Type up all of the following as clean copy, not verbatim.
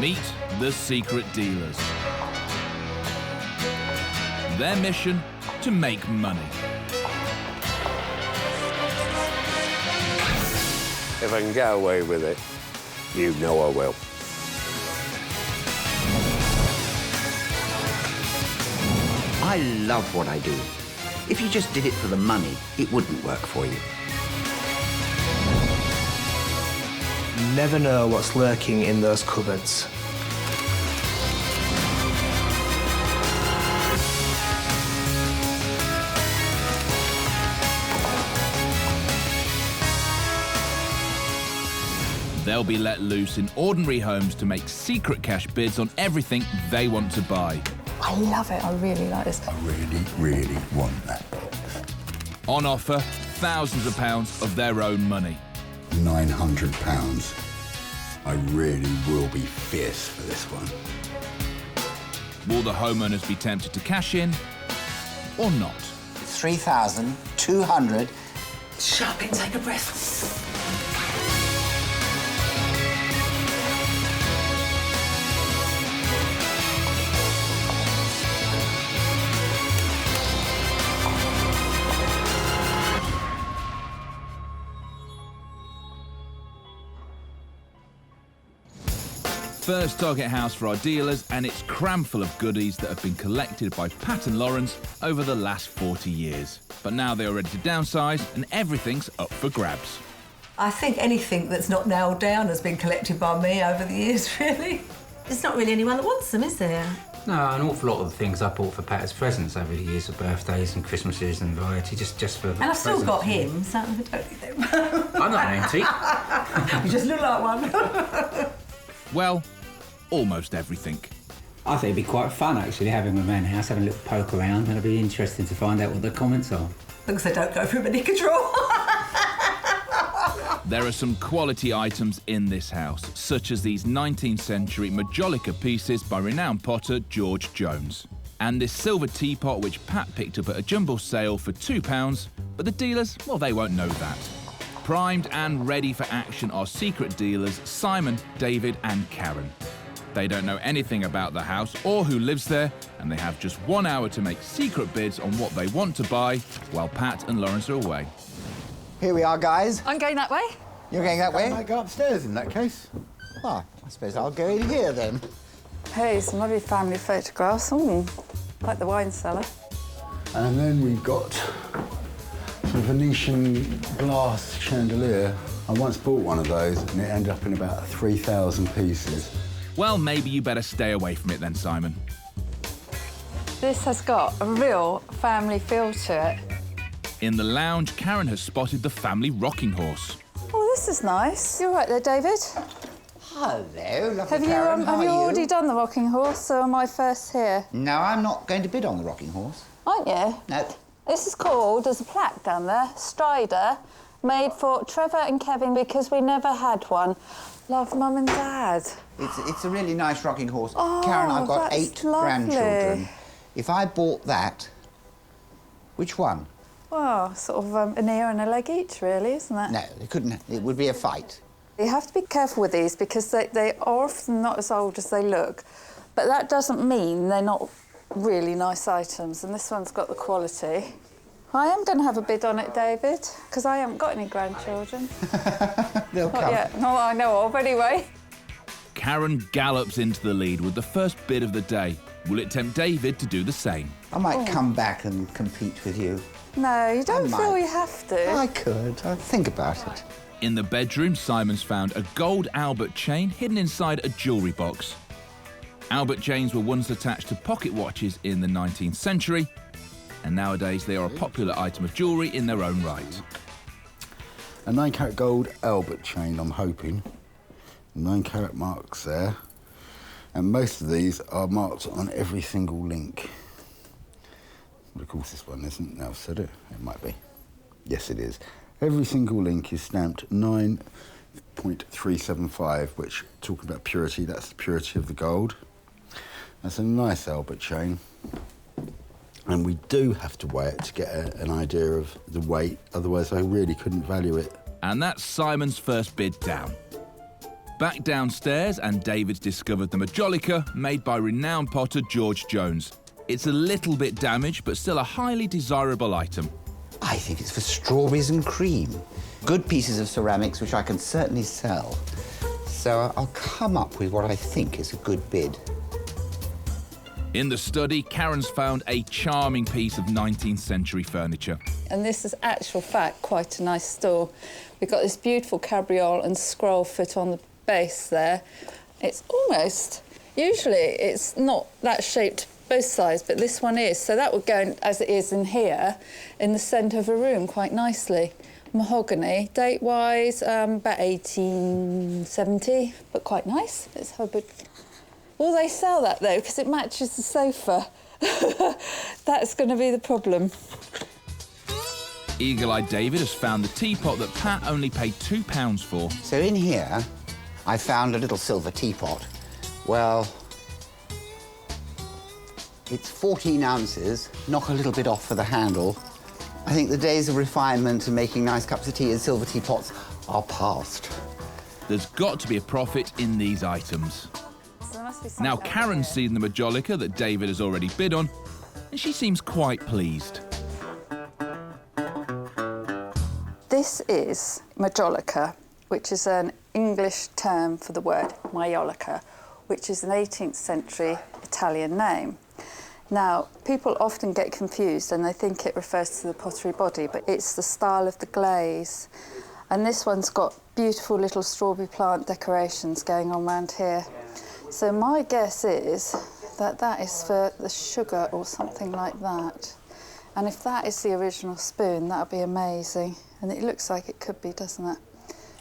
Meet the secret dealers. Their mission, to make money. If I can get away with it, you know I will. I love what I do. If you just did it for the money, it wouldn't work for you. You never know what's lurking in those cupboards. They'll be let loose in ordinary homes to make secret cash bids on everything they want to buy. I love it. I really like this. I really, really want that box. On offer, thousands of pounds of their own money. £900. I really will be fierce for this one. Will the homeowners be tempted to cash in or not? 3,200. Shut up and take a breath. First target house for our dealers, and it's crammed full of goodies that have been collected by Pat and Lawrence over the last 40 years. But now they are ready to downsize, and everything's up for grabs. I think anything that's not nailed down has been collected by me over the years, really. There's not really anyone that wants them, is there? No, an awful lot of the things I bought for Pat as presents over the years, for birthdays and Christmases and variety, just for And I've still got him, so I don't need them. I'm not an antique. You just look like one. Well, almost everything. I think it'd be quite fun, actually, having a man house, having a little poke around, and it'd be interesting to find out what the comments are. As long as they don't go through my knicker drawer. There are some quality items in this house, such as these 19th century Majolica pieces by renowned potter George Jones. And this silver teapot which Pat picked up at a jumble sale for £2, but the dealers, well, they won't know that. Primed and ready for action are secret dealers Simon, David and Karen. They don't know anything about the house or who lives there, and they have just 1 hour to make secret bids on what they want to buy while Pat and Lawrence are away. Here we are, guys. I'm going that way. You're going that way? I might go upstairs in that case. Ah, I suppose I'll go in here then. Hey, some lovely family photographs. Like the wine cellar. And then we've got some Venetian glass chandelier. I once bought one of those and it ended up in about 3,000 pieces. Well, maybe you better stay away from it then, Simon. This has got a real family feel to it. In the lounge, Karen has spotted the family rocking horse. Oh, this is nice. You're right there, David. Hello, lovely Have Karen. you How have you are already done the rocking horse, or am I first here? No, I'm not going to bid on the rocking horse. Aren't you? No. This is called, there's a plaque down there, Strider, made for Trevor and Kevin because we never had one. Love Mum and Dad. It's a really nice rocking horse. Oh, Karen, I've got that's 8 lovely. grandchildren. If I bought that, which one? Well, sort of an ear and a leg each, really, isn't it? No, they couldn't. It would be a fight. You have to be careful with these because they are often not as old as they look, but that doesn't mean they're not really nice items, and this one's got the quality. I am going to have a bid on it, David, because I haven't got any grandchildren. They'll Not come. yet. Not that I know of, anyway. Karen gallops into the lead with the first bid of the day. Will it tempt David to do the same? I might come back and compete with you. No, you don't I feel might. you have to. I could. I'd think about it. In the bedroom, Simon's found a gold Albert chain hidden inside a jewellery box. Albert chains were once attached to pocket watches in the 19th century, and nowadays they are a popular item of jewellery in their own right. A 9-carat gold Albert chain, I'm hoping. 9-carat marks there. And most of these are marked on every single link. Well, of course this one isn't. Now I've said it. It might be. Yes, it is. Every single link is stamped 9.375, which, talking about purity, that's the purity of the gold. That's a nice Albert chain. And we do have to weigh it to get an idea of the weight, otherwise I really couldn't value it. And that's Simon's first bid down. Back downstairs, and David's discovered the Majolica, made by renowned potter George Jones. It's a little bit damaged, but still a highly desirable item. I think it's for strawberries and cream. Good pieces of ceramics which I can certainly sell. So I'll come up with what I think is a good bid. In the study, Karen's found a charming piece of 19th century furniture. And this is actual fact quite a nice store. We've got this beautiful cabriole and scroll foot on the base there. It's almost, usually it's not that shaped both sides, but this one is. So that would go in, as it is in here, in the centre of a room quite nicely. Mahogany, date-wise, about 1870, but quite nice. Let's have a bit. Will they sell that though? Because it matches the sofa. That's going to be the problem. Eagle-eyed David has found the teapot that Pat only paid £2 for. So in here, I found a little silver teapot. Well, it's 14 ounces, knock a little bit off for the handle. I think the days of refinement and making nice cups of tea in silver teapots are past. There's got to be a profit in these items. So there must be something Now, over Karen's here. seen the Majolica that David has already bid on, and she seems quite pleased. This is Majolica, which is an English term for the word Majolica, which is an 18th century Italian name. Now, people often get confused and they think it refers to the pottery body, but it's the style of the glaze. And this one's got beautiful little strawberry plant decorations going on around here. So my guess is that that is for the sugar or something like that. And if that is the original spoon, that would be amazing. And it looks like it could be, doesn't it?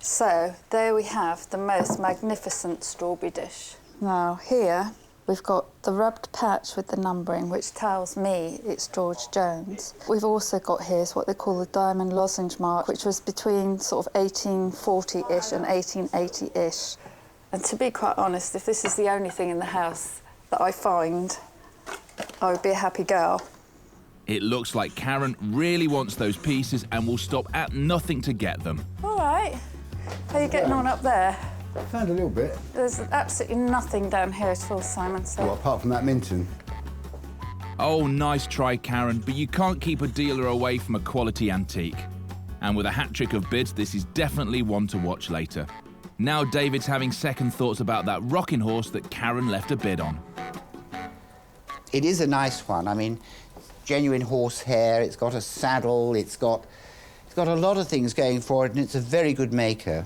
So there we have the most magnificent strawberry dish. Now here we've got the rubbed patch with the numbering, which tells me it's George Jones. We've also got here's what they call the diamond lozenge mark, which was between sort of 1840-ish and 1880-ish. And to be quite honest, if this is the only thing in the house that I find, I would be a happy girl. It looks like Karen really wants those pieces and will stop at nothing to get them. All right. How are you getting on up there? I found a little bit. There's absolutely nothing down here at all, Simon. So. Well, apart from that Minton. Oh, nice try, Karen, but you can't keep a dealer away from a quality antique. And with a hat-trick of bids, this is definitely one to watch later. Now David's having second thoughts about that rocking horse that Karen left a bid on. It is a nice one. I mean, genuine horsehair, it's got a saddle, it's got a lot of things going for it, and it's a very good maker.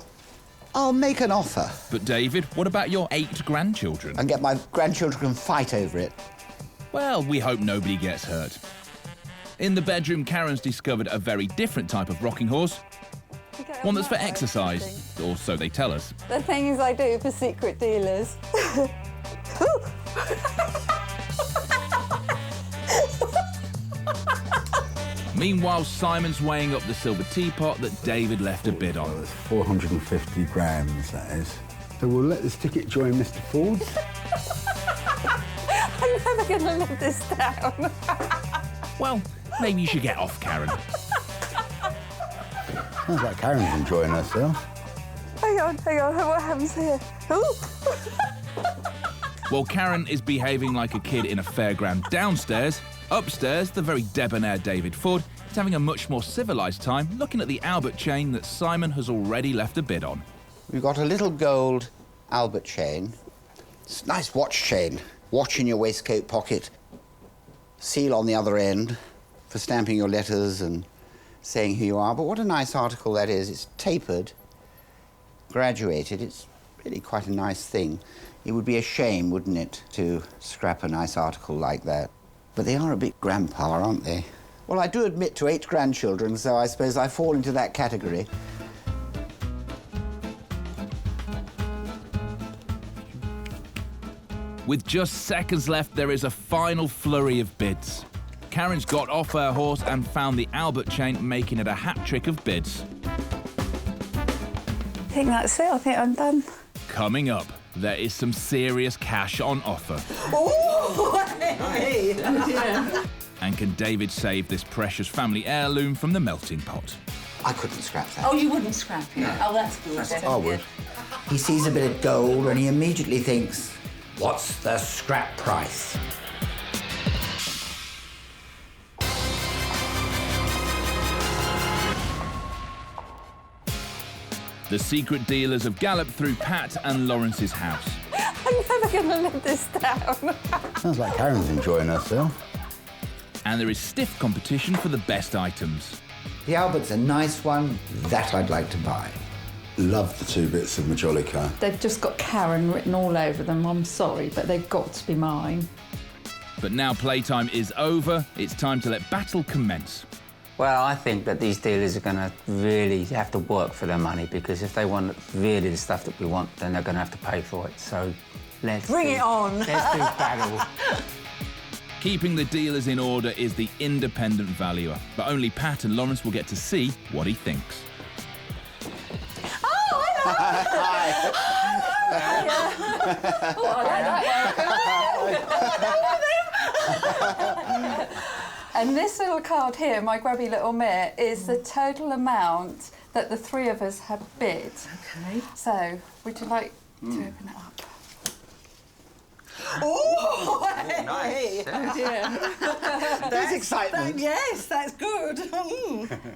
I'll make an offer. But David, what about your 8 grandchildren? And get my grandchildren to fight over it. Well, we hope nobody gets hurt. In the bedroom, Karen's discovered a very different type of rocking horse. One that's for exercise, or so they tell us. The things I do for secret dealers. Meanwhile, Simon's weighing up the silver teapot that David left a bid Well, on. that's 450 grams, that is. So we'll let this ticket join Mr. Ford's. I'm never going to live this down. Well, maybe you should get off, Karen. Sounds like Karen's enjoying herself. Hang on, what happens here? Ooh. While Karen is behaving like a kid in a fairground downstairs, upstairs, the very debonair David Ford is having a much more civilised time looking at the Albert chain that Simon has already left a bid on. We've got a little gold Albert chain. It's a nice watch chain. Watch in your waistcoat pocket. Seal on the other end for stamping your letters and saying who you are. But what a nice article that is. It's tapered, graduated. It's really quite a nice thing. It would be a shame, wouldn't it, to scrap a nice article like that. But they are a bit grandpa, aren't they? Well, I do admit to 8 grandchildren, so I suppose I fall into that category. With just seconds left, there is a final flurry of bids. Karen's got off her horse and found the Albert chain, making it a hat-trick of bids. I think that's it. I think I'm done. Coming up, there is some serious cash on offer. And can David save this precious family heirloom from the melting pot? I couldn't scrap that. Oh, you wouldn't scrap it? Oh, that's good. I would. He sees a bit of gold and he immediately thinks, what's the scrap price? The secret dealers have galloped through Pat and Lawrence's house. I'm never going to live this down. Sounds like Karen's enjoying herself. And there is stiff competition for the best items. The Albert's a nice one. That I'd like to buy. Love the 2 bits of Majolica. They've just got Karen written all over them. I'm sorry, but they've got to be mine. But now playtime is over. It's time to let battle commence. Well, I think that these dealers are going to really have to work for their money, because if they want really the stuff that we want, then they're going to have to pay for it. So let's Bring it on. Let's do battle. Keeping the dealers in order is the independent valuer, but only Pat and Lawrence will get to see what he thinks. Oh, I like that one. And this little card here, my grubby little mitt, is the total amount that the 3 of us had bid. Okay. So, would you like to open it up? Oh, Nice. oh dear. There's excitement. Yes, that's good.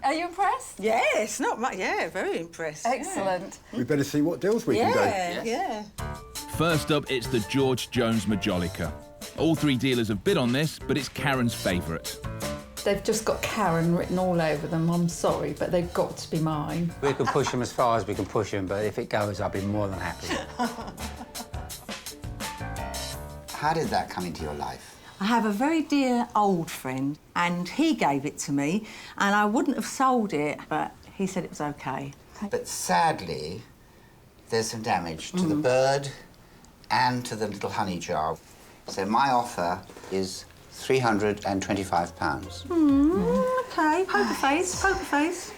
Are you impressed? Yes, not much. Yeah, very impressed. Excellent. We better see what deals we can do. Yeah. First up, it's the George Jones Majolica. All 3 dealers have bid on this, but it's Karen's favourite. They've just got Karen written all over them. I'm sorry, but they've got to be mine. We can push them as far as we can push them, but if it goes, I'll be more than happy. How did that come into your life? I have a very dear old friend, and he gave it to me, and I wouldn't have sold it, but he said it was okay. But sadly, there's some damage to the bird and to the little honey jar. So my offer is £325. Okay, poker face, poker face.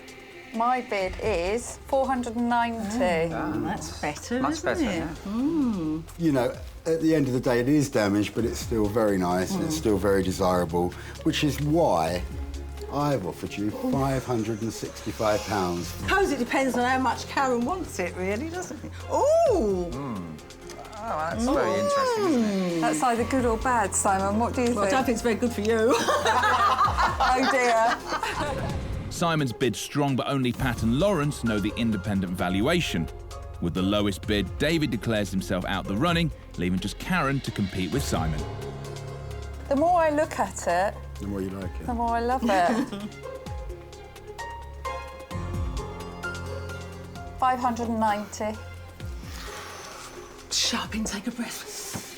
My bid is £490. That's better, Much isn't better, it? yeah. You know, at the end of the day, it is damaged, but it's still very nice and it's still very desirable, which is why I've offered you £565. Suppose it depends on how much Karen wants it, really, doesn't it? Ooh! Oh, that's very interesting, isn't it? That's either good or bad, Simon. What do you Well, I think? don't think it's very good for you. Oh, dear. Simon's bid's strong, but only Pat and Lawrence know the independent valuation. With the lowest bid, David declares himself out the running, leaving just Karen to compete with Simon. The more I look at it, The more you like it. the more I love it. 590. Shut up and take a breath.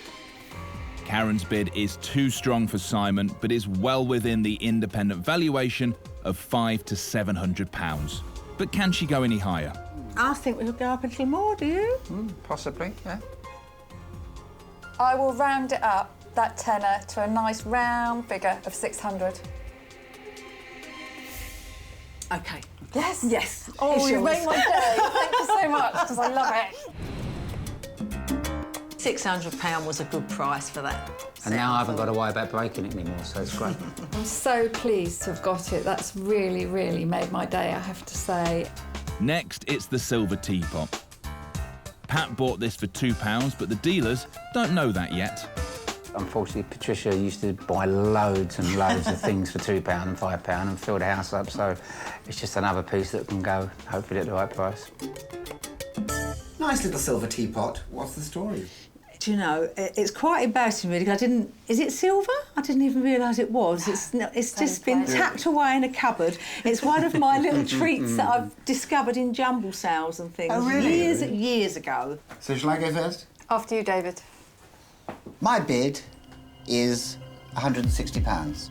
Karen's bid is too strong for Simon, but is well within the independent valuation of £500 to £700. But can she go any higher? I think we could go up a little more, do you? Possibly, yeah. I will round it up, that tenner, to a nice round figure of 600. Okay. Yes. Yes. Oh, it's you yours. made my day. Thank you so much, because I love it. £600 was a good price for that. And now I haven't got to worry about breaking it anymore, so it's great. I'm so pleased to have got it. That's really, really made my day, I have to say. Next, it's the silver teapot. Pat bought this for £2, but the dealers don't know that yet. Unfortunately, Patricia used to buy loads and loads of things for £2 and £5 and fill the house up, so it's just another piece that can go, hopefully, at the right price. Nice little silver teapot. What's the story? Do you know, it's quite embarrassing, really, 'cause I didn't... Is it silver? I didn't even realise it was. It's just been tacked away in a cupboard. It's one of my little treats that I've discovered in jumble sales and things. Oh, really? Years ago. So shall I go first? After you, David. My bid is £160.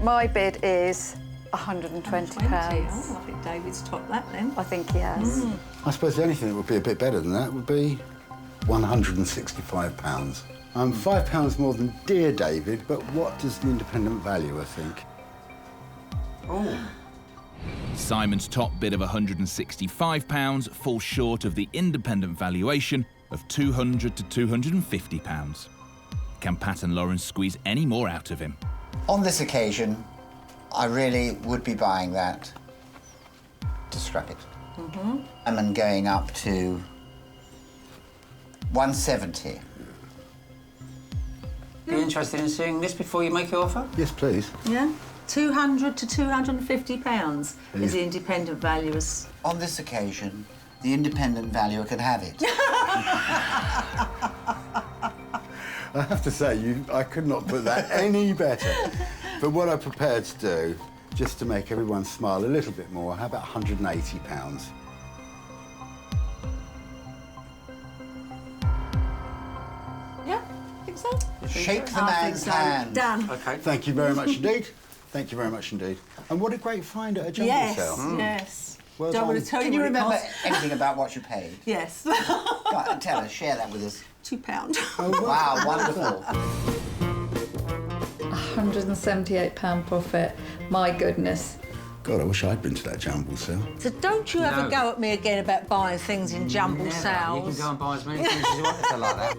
My bid is £120. Oh, I think David's topped that then. I think he has. I suppose the only thing that would be a bit better than that would be £165. £5 more than dear David, but what does the independent valuer think? Oh. Simon's top bid of £165 falls short of the independent valuation of £200 to £250. Can Pat and Lawrence squeeze any more out of him? On this occasion, I really would be buying that to scrap it. I'm going up to 170. Are you interested in seeing this before you make your offer? Yes, please. Yeah. 200 to 250 pounds is the independent valuers. On this occasion, the independent valuer can have it. I have to say, I could not put that any better. But what I'm prepared to do, just to make everyone smile a little bit more, how about £180? Yeah, I think so. Shake the I think man's so. hand. Done. Okay. Thank you very much indeed. Thank you very much indeed. And what a great find at a jumble sale. Yes. Well Don't want done. to tell Can you you what it remember cost. anything about what you paid? Yes. Go on, tell us, share that with us. £2. Wow, wonderful. £178 profit. My goodness. God, I wish I'd been to that jumble sale. So don't you ever go at me again about buying things in jumble Never. sales. You can go and buy as many things as you want if they're like that.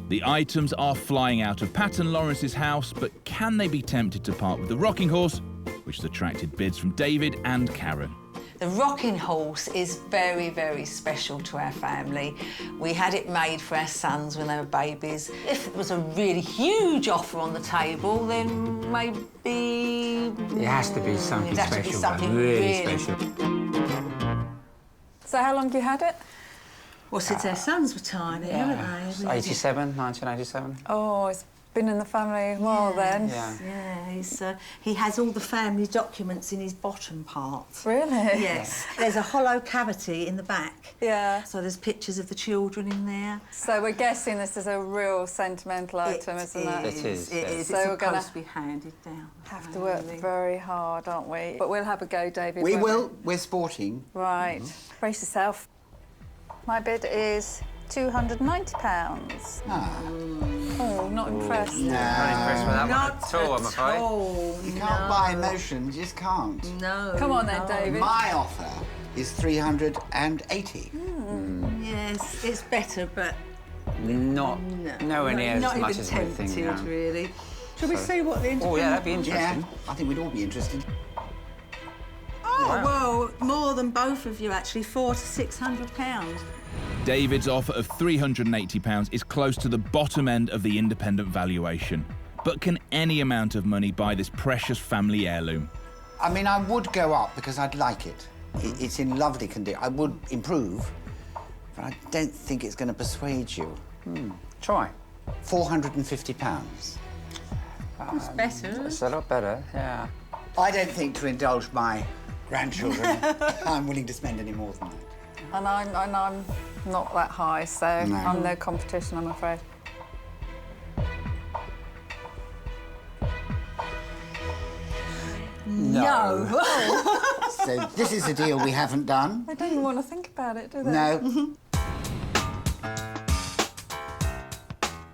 The items are flying out of Pat and Lawrence's house, but can they be tempted to part with the rocking horse, which has attracted bids from David and Karen? The rocking horse is very, very special to our family. We had it made for our sons when they were babies. If it was a really huge offer on the table, then maybe... It has to be something It'd have to be special, something really special. So how long have you had it? Well, since our sons were tiny, haven't they? It's 87, 1987. Oh, it's been in the family a while then. Yeah. Yeah, he has all the family documents in his bottom part. Really? Yes. There's a hollow cavity in the back. Yeah. So there's pictures of the children in there. So we're guessing this is a real sentimental item, isn't it? It is, It yes. is. So It's we're gonna supposed to be handed down. Have to work very hard, aren't we? But we'll have a go, David. We won't will. We're sporting. Right. Brace yourself. My bid is £290. Oh, not impressed. Not impressed with that Not one at all, I'm afraid. all, You can't buy emotions, you just can't. No. Come on then, David. My offer is 380. Yes, it's better, but Not nowhere near not as much even as we tempted, think. No. really. Shall we see what the Oh, yeah, that'd be Yeah, interesting. I think we'd all be interested. Oh, Wow. well, more than both of you, actually, £400 to £600. David's offer of £380 is close to the bottom end of the independent valuation. But can any amount of money buy this precious family heirloom? I mean, I would go up because I'd like it. It's in lovely condition. I would improve, but I don't think it's going to persuade you. Try. £450. It's better. It's a lot better, yeah. I don't think to indulge my grandchildren, I'm willing to spend any more than that. And I'm not that high, so No. I'm no competition, I'm afraid. No. So this is a deal we haven't done. They don't even want to think about it, do they? No.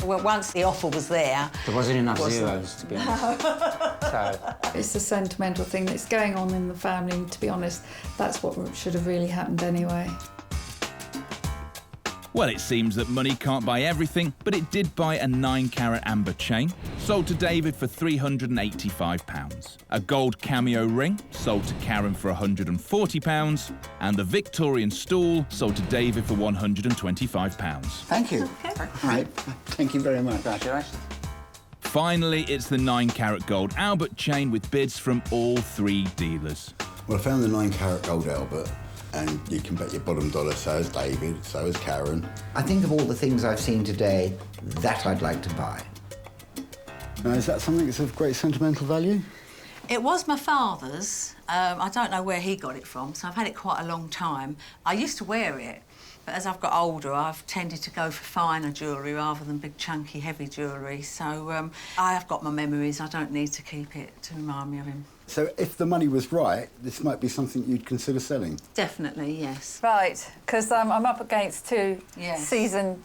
Well, once the offer was there... There wasn't enough zeros, to be honest. So, It's a sentimental thing that's going on in the family, and to be honest, that's what should have really happened anyway. Well, it seems that money can't buy everything, but it did buy a 9-carat amber chain, sold to David for £385. A gold cameo ring, sold to Karen for £140. And the Victorian stool, sold to David for £125. Thank you. Right. Thank you very much. congratulations. Finally, it's the 9-carat gold Albert chain with bids from all 3 dealers. Well, I found the 9-carat gold Albert, and you can bet your bottom dollar, so has David, so has Karen. I think of all the things I've seen today, that I'd like to buy. Now, is that something that's of great sentimental value? It was my father's. I don't know where he got it from, so I've had it quite a long time. I used to wear it, but as I've got older, I've tended to go for finer jewellery rather than big, chunky, heavy jewellery. So I have got my memories. I don't need to keep it to remind me of him. So if the money was right, this might be something you'd consider selling. Definitely, yes. Right, because I'm up against 2 Yes. seasoned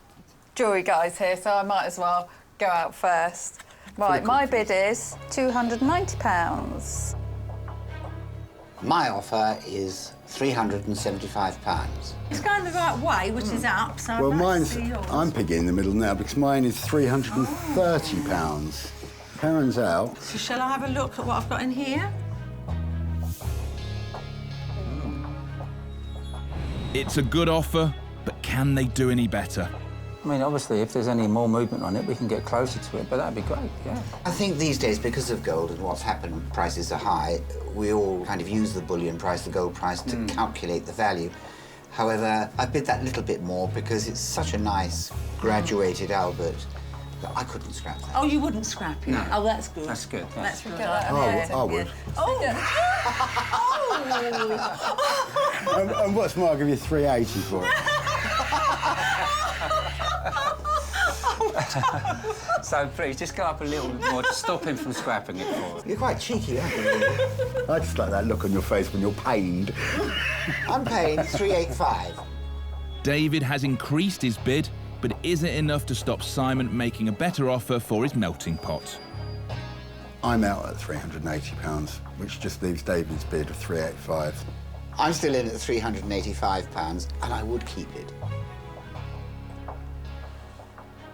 jewellery guys here, so I might as well go out first. Right, my bid is £290. My offer is £375. It's going the right way, which is up, so Well, I'd like to mine's... see yours. I'm piggy in the middle now, because mine is £330. Karen's out. So shall I have a look at what I've got in here? It's a good offer, but can they do any better? I mean, obviously, if there's any more movement on it, we can get closer to it, but that'd be great, yeah. I think these days, because of gold and what's happened, prices are high, we all kind of use the bullion price, the gold price, to calculate the value. However, I bid that little bit more because it's such a nice, graduated Albert that I couldn't scrap that. Oh, you wouldn't scrap it? No. Oh, that's good. That's good, yeah. That's good. I would. Oh! And what's more, I'll give you 380 for it. So please, just go up a little more to stop him from scrapping it for us. You're quite cheeky, aren't you? I just like that look on your face when you're pained. I'm paying 385. David has increased his bid, but is it enough to stop Simon making a better offer for his melting pot? I'm out at £380, which just leaves David's bid of 385. I'm still in at £385, and I would keep it.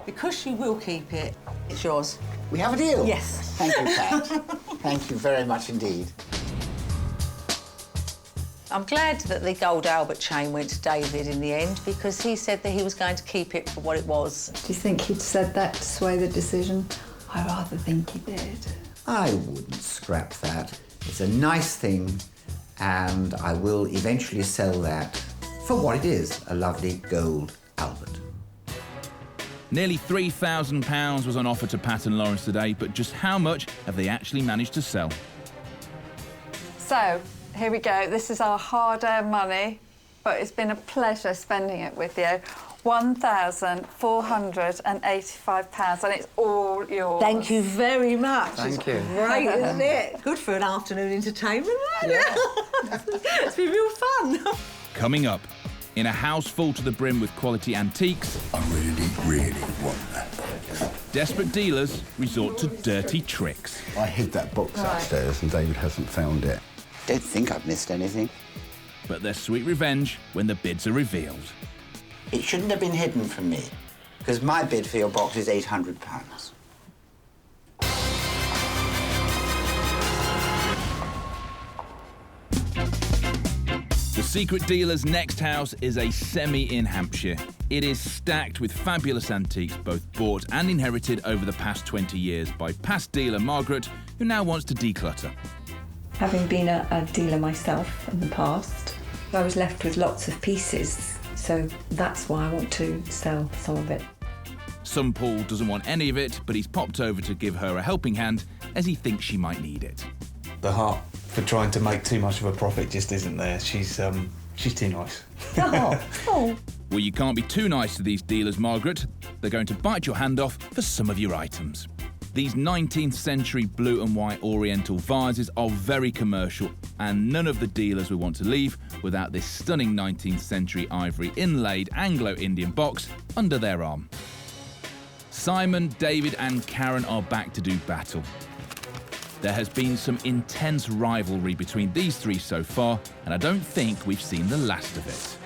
Because you will keep it, it's yours. We have a deal? Yes. Thank you, Pat. Thank you very much indeed. I'm glad that the gold Albert chain went to David in the end, because he said that he was going to keep it for what it was. Do you think he'd said that to sway the decision? I rather think he did. I wouldn't scrap that. It's a nice thing, and I will eventually sell that for what it is, a lovely gold Albert. Nearly £3,000 was on offer to Pat and Lawrence today, but just how much have they actually managed to sell? So, here we go. This is our hard-earned money, but it's been a pleasure spending it with you. £1,485, and it's all yours. Thank you very much. Thank you. Great, isn't it? Good for an afternoon entertainment, isn't it? It's been real fun. Coming up, in a house full to the brim with quality antiques, I really, really want that. desperate dealers resort to dirty tricks. I hid that box upstairs and David hasn't found it. Don't think I've missed anything. But there's sweet revenge when the bids are revealed. It shouldn't have been hidden from me, because my bid for your box is £800. The secret dealer's next house is a semi in Hampshire. It is stacked with fabulous antiques, both bought and inherited over the past 20 years by past dealer Margaret, who now wants to declutter. Having been a dealer myself in the past, I was left with lots of pieces, so that's why I want to sell some of it. Some Paul doesn't want any of it, but he's popped over to give her a helping hand as he thinks she might need it. The heart for trying to make too much of a profit just isn't there. She's too nice. Oh. Well, you can't be too nice to these dealers, Margaret. They're going to bite your hand off for some of your items. These 19th century blue and white oriental vases are very commercial, and none of the dealers will want to leave without this stunning 19th century ivory inlaid Anglo-Indian box under their arm. Simon, David and Karen are back to do battle. There has been some intense rivalry between these three so far, and I don't think we've seen the last of it.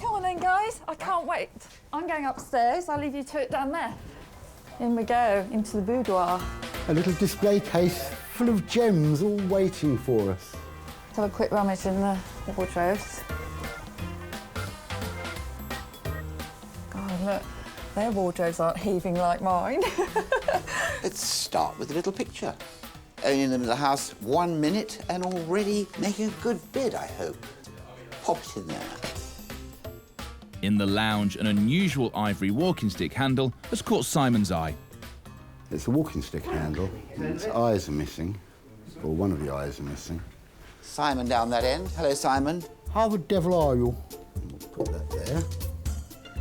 Come on then, guys. I can't wait. I'm going upstairs. I'll leave you to it down there. In we go, into the boudoir. A little display case full of gems all waiting for us. Let's have a quick rummage in the wardrobes. God, look. Their wardrobes aren't heaving like mine. Let's start with a little picture. Owning them in the house 1 minute and already making a good bid, I hope. Pop it in there. In the lounge, an unusual ivory walking stick handle has caught Simon's eye. It's a walking stick handle. Its eyes are missing, or one of the eyes are missing. Simon down that end. Hello, Simon. How the devil are you? We'll put that there.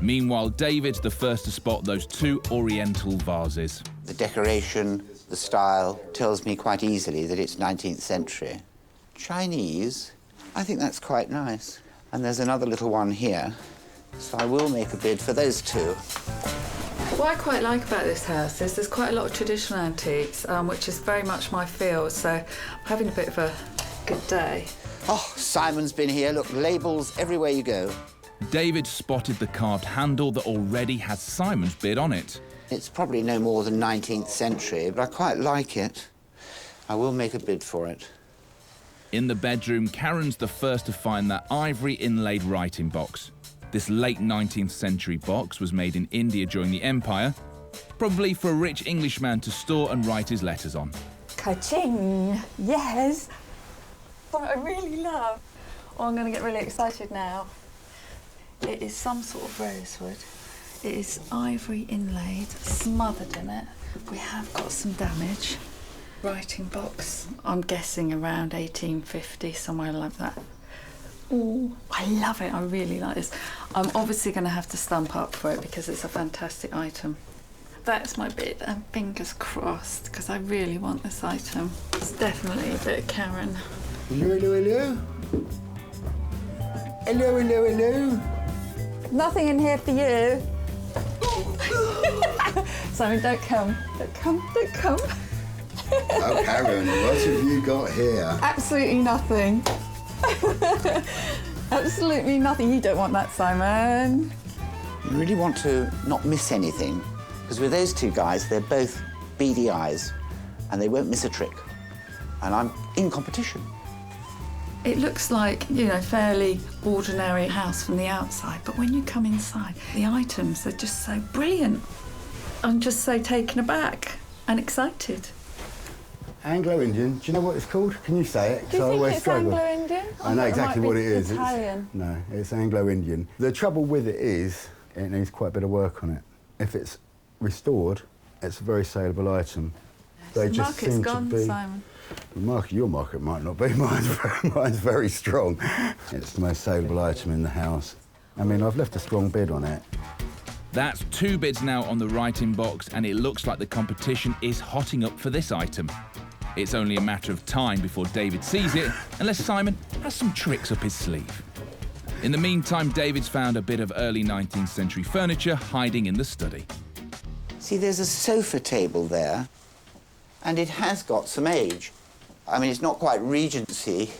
Meanwhile, David's the first to spot those two oriental vases. The decoration, the style, tells me quite easily that it's 19th century. Chinese, I think that's quite nice. And there's another little one here, so I will make a bid for those two. What I quite like about this house is there's quite a lot of traditional antiques, which is very much my field, so I'm having a bit of a good day. Oh, Simon's been here. Look, labels everywhere you go. David spotted the carved handle that already has Simon's bid on it. It's probably no more than 19th century, but I quite like it. I will make a bid for it. In the bedroom, Karen's the first to find that ivory inlaid writing box. This late 19th century box was made in India during the Empire, probably for a rich Englishman to store and write his letters on. Ka-ching! Yes! What I really love. Oh, I'm going to get really excited now. It is some sort of rosewood. It is ivory inlaid, smothered in it. We have got some damage. Writing box, I'm guessing around 1850, somewhere like that. Oh, I love it. I really like this. I'm obviously going to have to stump up for it because it's a fantastic item. That's my bit, and fingers crossed, because I really want this item. It's definitely a bit of Karen. Hello, hello, hello. Hello, hello, hello. Nothing in here for you. Simon, don't come. Don't come, don't come. Oh, Karen, what have you got here? Absolutely nothing. Absolutely nothing. You don't want that, Simon. You really want to not miss anything, because with those two guys, they're both beady eyes, and they won't miss a trick. And I'm in competition. It looks like, you know, fairly ordinary house from the outside, but when you come inside, the items are just so brilliant. I'm just so taken aback and excited. Anglo-Indian. Do you know what it's called? Can you say it? Do you I think always it's struggle. Anglo-Indian? I know exactly what it is. Italian. No, it's Anglo-Indian. The trouble with it is it needs quite a bit of work on it. If it's restored, it's a very saleable item. They The just market's seem gone, to be. Simon. The market, your market might not be. Mine's very strong. It's the most saleable item in the house. I mean, I've left a strong bid on it. That's 2 bids now on the writing box, and it looks like the competition is hotting up for this item. It's only a matter of time before David sees it, unless Simon has some tricks up his sleeve. In the meantime, David's found a bit of early 19th century furniture hiding in the study. See, there's a sofa table there, and it has got some age. I mean, it's not quite Regency.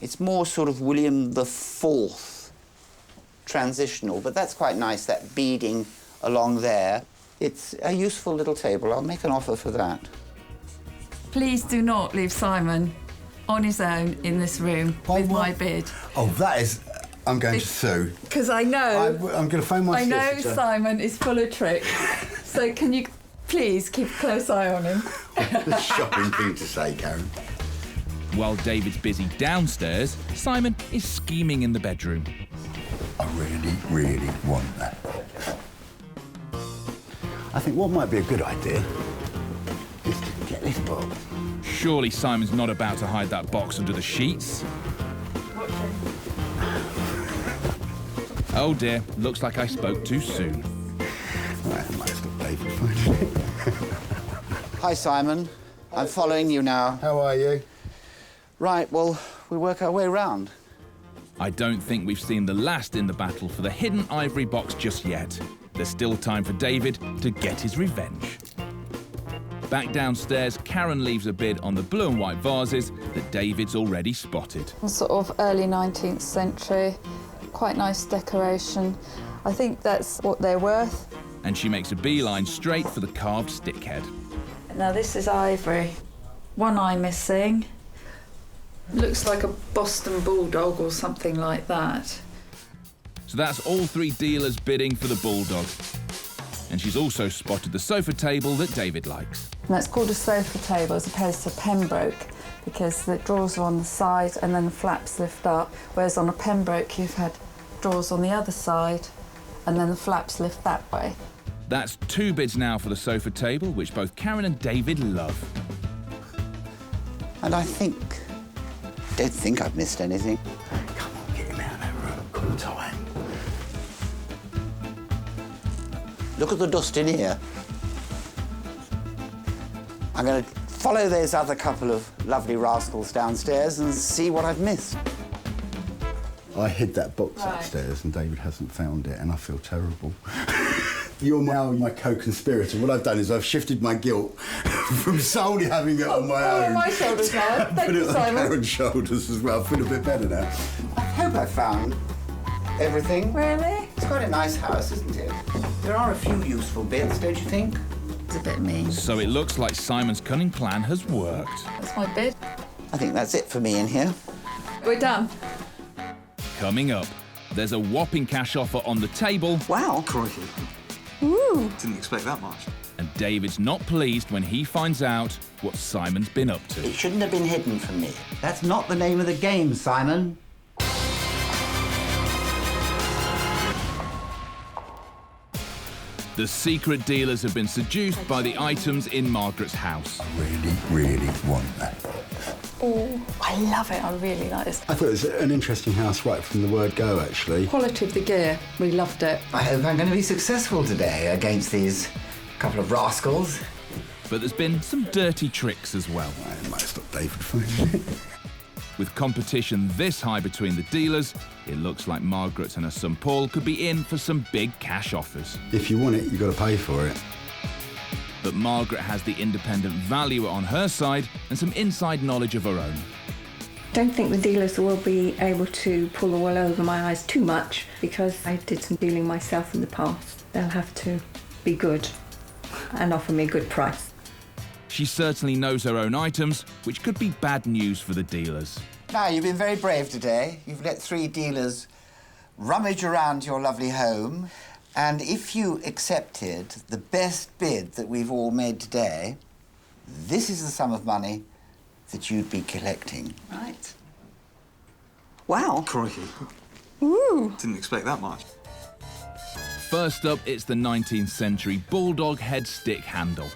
It's more sort of William IV transitional, but that's quite nice, that beading along there. It's a useful little table. I'll make an offer for that. Please do not leave Simon on his own in this room with my bid. Oh, that is... I'm going to sue. Because I know... I'm going to phone my solicitor. solicitor. Simon is full of tricks. So can you please keep a close eye on him? The shocking thing to say, Karen. While David's busy downstairs, Simon is scheming in the bedroom. I really, really want that. I think what might be a good idea is to get this box. Surely Simon's not about to hide that box under the sheets. Oh dear, looks like I spoke too soon. Right, I might stop David finding it. Hi, Simon. I'm following you now. How are you? Right, well, we work our way round. I don't think we've seen the last in the battle for the hidden ivory box just yet. There's still time for David to get his revenge. Back downstairs, Karen leaves a bid on the blue and white vases that David's already spotted. Sort of early 19th century, quite nice decoration. I think that's what they're worth. And she makes a beeline straight for the carved stick head. Now this is ivory. One eye missing. Looks like a Boston Bulldog or something like that. So that's all 3 dealers bidding for the Bulldog. And she's also spotted the sofa table that David likes. And that's called a sofa table as opposed to Pembroke, because the drawers are on the side and then the flaps lift up, whereas on a Pembroke you've had drawers on the other side and then the flaps lift that way. That's 2 bids now for the sofa table, which both Karen and David love. And I don't think I've missed anything. Come on, get him out of that room. Come time. Look at the dust in here. I'm going to follow those other couple of lovely rascals downstairs and see what I've missed. I hid that box upstairs and David hasn't found it and I feel terrible. You're now my co-conspirator. What I've done is I've shifted my guilt from solely having it on my own. On my shoulders now. Thank you, Put it on Karen's shoulders as well. I feel a bit better now. I hope I found everything. Really? It's quite a nice house, isn't it? There are a few useful bits, don't you think? It's a bit mean. So it looks like Simon's cunning plan has worked. That's my bid. I think that's it for me in here. We're done. Coming up, there's a whopping cash offer on the table. Wow. Crikey. Ooh. Didn't expect that much. And David's not pleased when he finds out what Simon's been up to. It shouldn't have been hidden from me. That's not the name of the game, Simon. The secret dealers have been seduced by the items in Margaret's house. Really, really want that box. Oh, I love it. I really like this. I thought it was an interesting house right from the word go, actually. Quality of the gear. We loved it. I hope I'm going to be successful today against these couple of rascals. But there's been some dirty tricks as well. I might stop David finding it. With competition this high between the dealers, it looks like Margaret and her son Paul could be in for some big cash offers. If you want it, you've got to pay for it. But Margaret has the independent valuer on her side and some inside knowledge of her own. Don't think the dealers will be able to pull the wool over my eyes too much because I did some dealing myself in the past. They'll have to be good and offer me a good price. She certainly knows her own items, which could be bad news for the dealers. Now, you've been very brave today. You've let 3 dealers rummage around your lovely home. And if you accepted the best bid that we've all made today, this is the sum of money that you'd be collecting. Right. Wow. Crikey. Ooh. Didn't expect that much. First up, it's the 19th century bulldog head stick handle.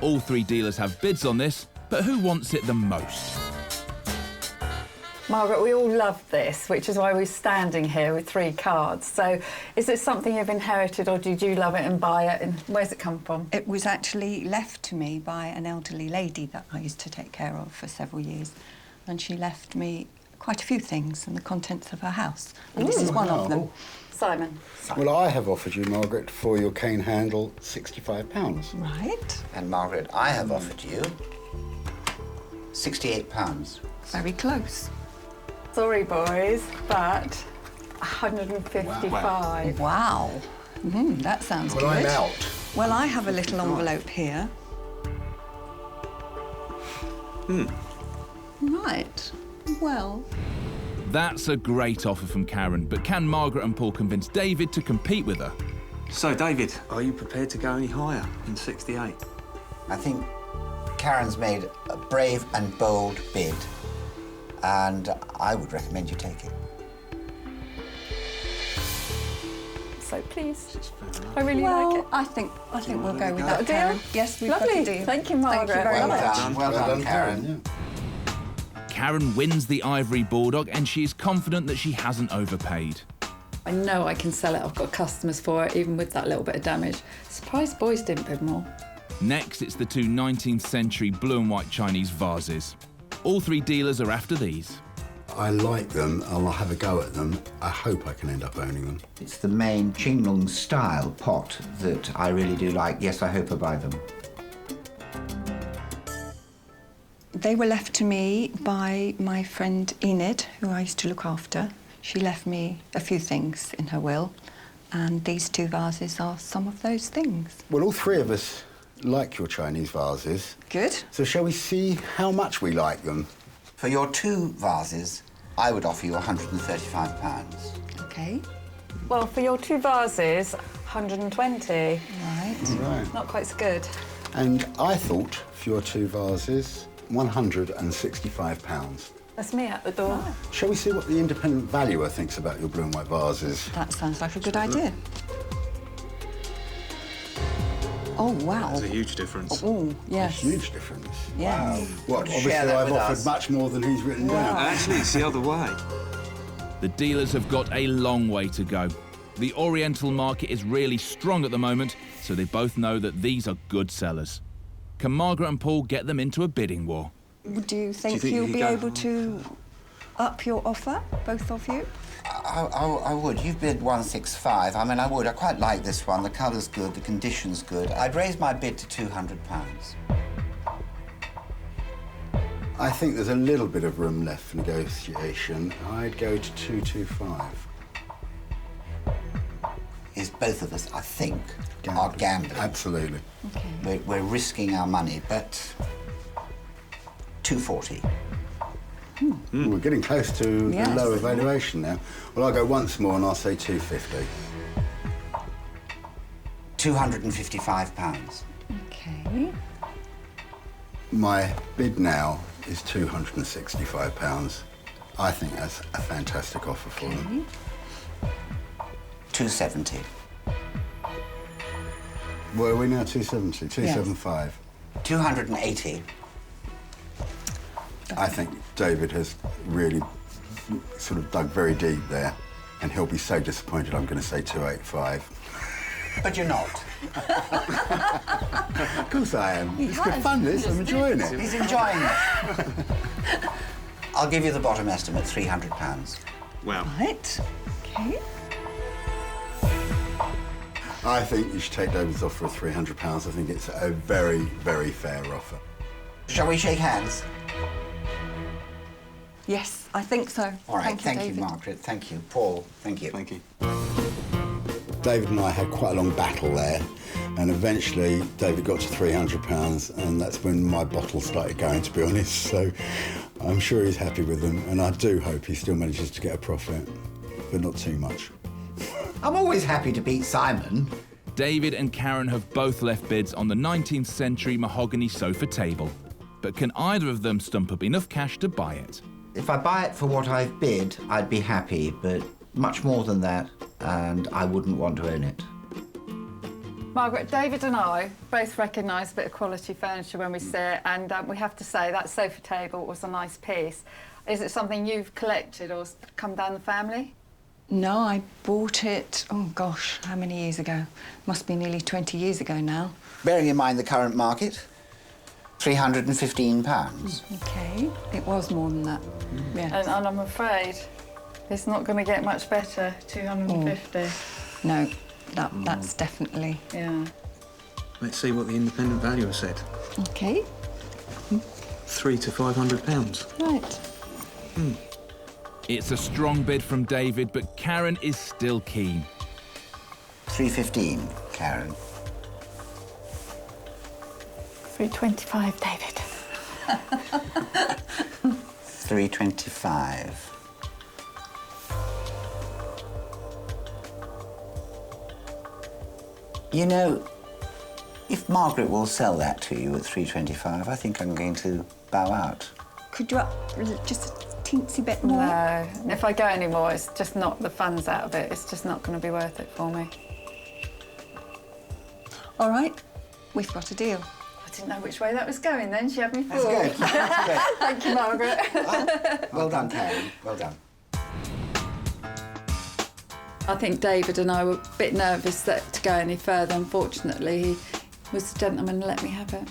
All 3 dealers have bids on this, but who wants it the most? Margaret, we all love this, which is why we're standing here with 3 cards. So is it something you've inherited or did you love it and buy it? And where's it come from? It was actually left to me by an elderly lady that I used to take care of for several years. And she left me quite a few things and the contents of her house. And this is one of them. Simon. Well, I have offered you, Margaret, for your cane handle, £65. Right. And Margaret, I have offered you £68. Very close. Sorry, boys, but 155. Wow. That sounds good. Well, I'm out. Well, I have a little envelope here. Right. Well, That's a great offer from Karen, but can Margaret and Paul convince David to compete with her? So, David, are you prepared to go any higher than 68? I think Karen's made a brave and bold bid, and I would recommend you take it. So pleased. I really like it. I think we'll go with go? that. A deal? Karen. Yes, we've Lovely. got a deal. Thank you, Margaret. Thank you very Well much. done, well done, Karen. Karen wins the Ivory Bulldog and she is confident that she hasn't overpaid. I know I can sell it. I've got customers for it, even with that little bit of damage. Surprised boys didn't bid more. Next, it's the 2 19th century blue and white Chinese vases. All 3 dealers are after these. I like them. I'll have a go at them. I hope I can end up owning them. It's the main Qinglong style pot that I really do like. Yes, I hope I buy them. They were left to me by my friend Enid, who I used to look after. She left me a few things in her will, and these 2 vases are some of those things. Well, all 3 of us like your Chinese vases. Good. So shall we see how much we like them? For your 2 vases, I would offer you £135. Okay. Well, for your 2 vases, 120. Right. Right. Not quite so good. And I thought, for your 2 vases, £165. That's me at the door. Shall we see what the independent valuer thinks about your blue and white vases? That sounds like a good idea. Oh, wow. That's a huge difference. Oh, yes. Huge difference. Yes. What, obviously Share that I've with offered us. much more than he's written down. Actually, it's the other way. The dealers have got a long way to go. The Oriental market is really strong at the moment, so they both know that these are good sellers. Can Margaret and Paul get them into a bidding war? Do you think, think you'll you be could go- able to up your offer, both of you? I would. You've bid 165. I mean, I would. I quite like this one. The colour's good, the condition's good. I'd raise my bid to £200. I think there's a little bit of room left for negotiation. I'd go to 225. Is both of us, I think, are gambling. Absolutely. We're risking our money, but 240. We're getting close to Yes. the lower valuation now. Well, I'll go once more and I'll say 250. £255. Okay. My bid now is £265. I think that's a fantastic offer for them. 270. Where are we now? 270, 275. 280. I think David has really sort of dug very deep there, and he'll be so disappointed. I'm going to say 285. But you're not. Of course I am. It's good fun, this. I'm enjoying it. He's enjoying it. I'll give you the bottom estimate, £300. Wow. Right. Okay. I think you should take David's offer of £300. I think it's a very, very fair offer. Shall we shake hands? Yes, I think so. All right, thank you, David. Margaret. Thank you. Paul, thank you. Thank you. David and I had quite a long battle there, and eventually David got to £300, and that's when my bottle started going, to be honest. So I'm sure he's happy with them, and I do hope he still manages to get a profit, but not too much. I'm always happy to beat Simon. David and Karen have both left bids on the 19th century mahogany sofa table. But can either of them stump up enough cash to buy it? If I buy it for what I've bid, I'd be happy, but much more than that, and I wouldn't want to own it. Margaret, David and I both recognise a bit of quality furniture when we see it, and we have to say that sofa table was a nice piece. Is it something you've collected or come down the family? No, I bought it, oh gosh, how many years ago? Must be nearly 20 years ago now. Bearing in mind the current market, £315. Okay, it was more than that. Yeah. And I'm afraid it's not going to get much better, 250. No, that's definitely... Yeah. Let's see what the independent valuer said. Okay, £300 to £500. right. It's a strong bid from David, but Karen is still keen. 315, Karen. 325, David. 325. You know, if Margaret will sell that to you at 325, I think I'm going to bow out. Could you up just a teensy bit more? No, if I go anymore, it's just not the fun's out of it. It's just not going to be worth it for me. All right, we've got a deal. I didn't know which way that was going then. She had me That's fooled. good. That's good. Thank you, Margaret. Well done, Karen. Well done. I think David and I were a bit nervous to go any further. Unfortunately, he was the gentleman and let me have it.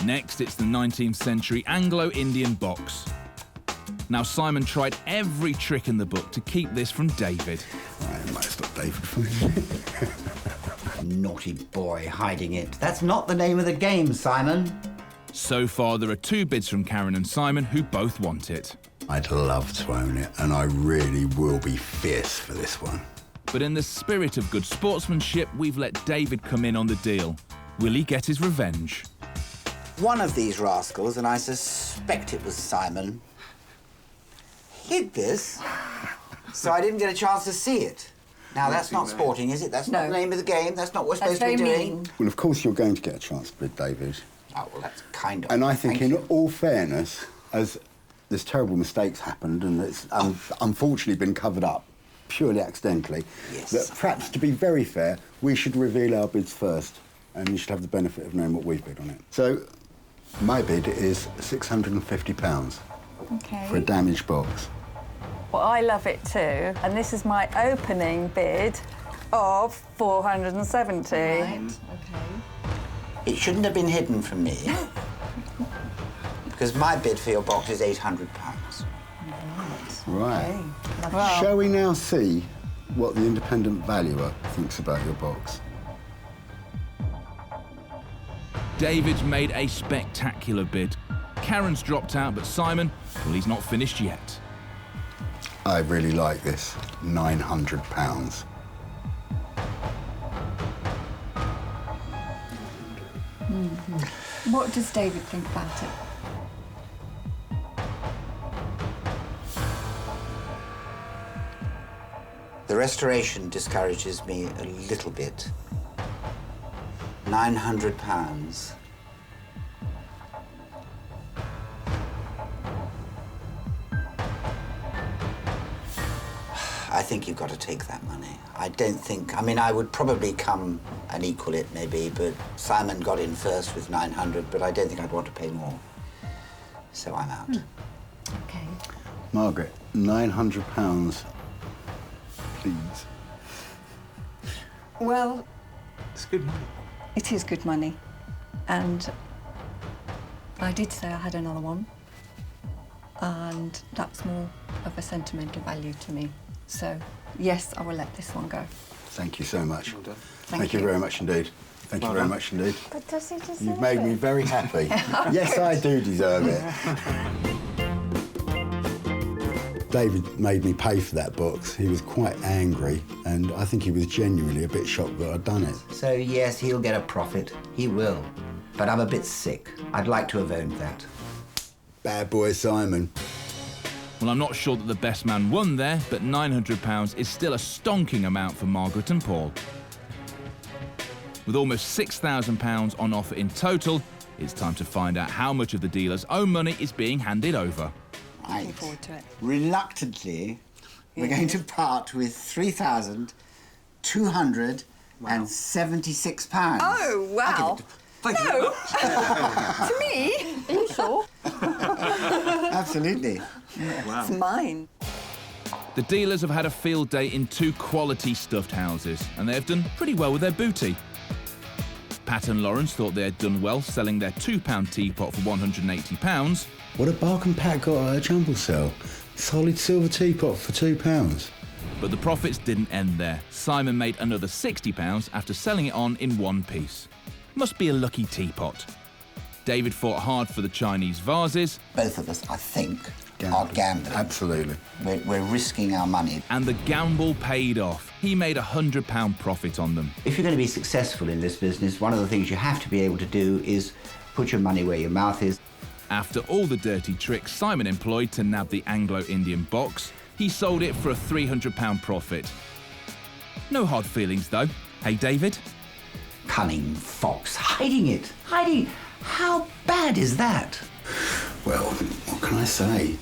Next, it's the 19th century Anglo-Indian box. Now, Simon tried every trick in the book to keep this from David. I might stop David from it. Naughty boy hiding it. That's not the name of the game, Simon. So far, there are 2 bids from Karen and Simon who both want it. I'd love to own it, and I really will be fierce for this one. But in the spirit of good sportsmanship, we've let David come in on the deal. Will he get his revenge? One of these rascals, and I suspect it was Simon, hid this, so I didn't get a chance to see it. Now, that's not sporting, is it? That's not the name of the game. That's not what we're supposed to be doing. Well, of course you're going to get a chance to bid, David. Oh, well, that's kind of... And I think, Thank in you. all fairness, as there's terrible mistakes happened and it's unfortunately been covered up purely accidentally, Yes. that perhaps, to be very fair, we should reveal our bids first, and you should have the benefit of knowing what we've bid on it. So, my bid is £650 Okay. for a damaged box. Well, I love it too, and this is my opening bid of 470. Okay. It shouldn't have been hidden from me, because my bid for your box is £800. Right. Well, Shall we now see what the independent valuer thinks about your box? David's made a spectacular bid. Karen's dropped out, but Simon, well, he's not finished yet. I really like this. £900. What does David think about it? restoration discourages me a little bit. £900. I think you've got to take that money. I don't think, I mean, I would probably come and equal it maybe, but Simon got in first with 900, but I don't think I'd want to pay more. So I'm out. Okay. Margaret, £900, please. Well, It's good money. it is good money. And I did say I had another one. And that's more of a sentimental value to me. So, yes, I will let this one go. Thank you so much. Well done. Thank you very much indeed. Thank you very much indeed. But does he deserve You've made me it? very happy. Yes, I do deserve it. David made me pay for that box. He was quite angry, and I think he was genuinely a bit shocked that I'd done it. So yes, he'll get a profit. He will. But I'm a bit sick. I'd like to have owned that. Bad boy Simon. Well, I'm not sure that the best man won there, but £900 is still a stonking amount for Margaret and Paul. With almost £6,000 on offer in total, it's time to find out how much of the dealer's own money is being handed over. Right. Looking forward to it. Reluctantly, we're going to part with £3,276. Oh, wow. No. To me? Are you sure? Absolutely. It's mine. The dealers have had a field day in 2 quality stuffed houses, and they have done pretty well with their booty. Pat and Lawrence thought they had done well selling their £2 teapot for £180. What a bargain Pat got at a jumble sale. Solid silver teapot for £2. But the profits didn't end there. Simon made another £60 after selling it on in one piece. Must be a lucky teapot. David fought hard for the Chinese vases. Both of us, I think, are gambling. Absolutely. We're risking our money. And the gamble paid off. He made a £100 profit on them. If you're going to be successful in this business, one of the things you have to be able to do is put your money where your mouth is. After all the dirty tricks Simon employed to nab the Anglo-Indian box, he sold it for a £300 profit. No hard feelings, though. Hey, David? Cunning fox, hiding it. Hiding. How bad is that? Well, what can I say?